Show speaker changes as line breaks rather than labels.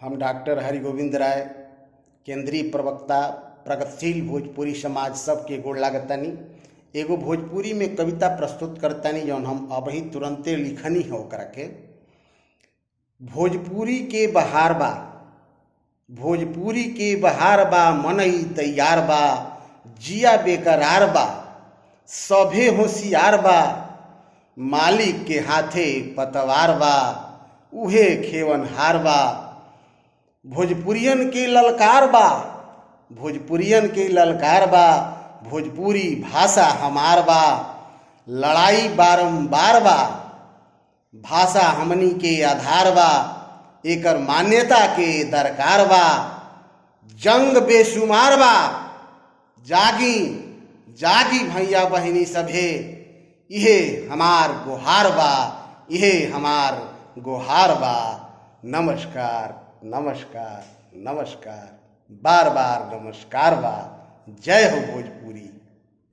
हम डॉक्टर हरिगोविंद राय, केंद्रीय प्रवक्ता प्रगतिशील भोजपुरी समाज सबके गोड़ लागतानी। एगो भोजपुरी में कविता प्रस्तुत करतानी जौन हम अबही तुरंते लिखनी है ओकरा के। भोजपुरी के बहार बा, भोजपुरी के बहार बा, मनई तैयार बा, जिया बेकरार बा, सभे होशियार बा, मालिक के हाथे पतवार बा, उहे खेवनहार बा। भोजपुरियन के ललकार बा, भोजपुरियन के ललकार बा, भोजपुरी भाषा हमार बा, लड़ाई बारंबार बा, भाषा हमनी के आधार बा, एकर मान्यता के दरकार बा, जंग बेशुमार बा। जागी जागी भैया बहिनी सभे, इहे हमार गुहार बा, इहे हमार गुहार बा। नमस्कार नमस्कार नमस्कार, बार बार नमस्कार बा। जय हो भोजपुरी।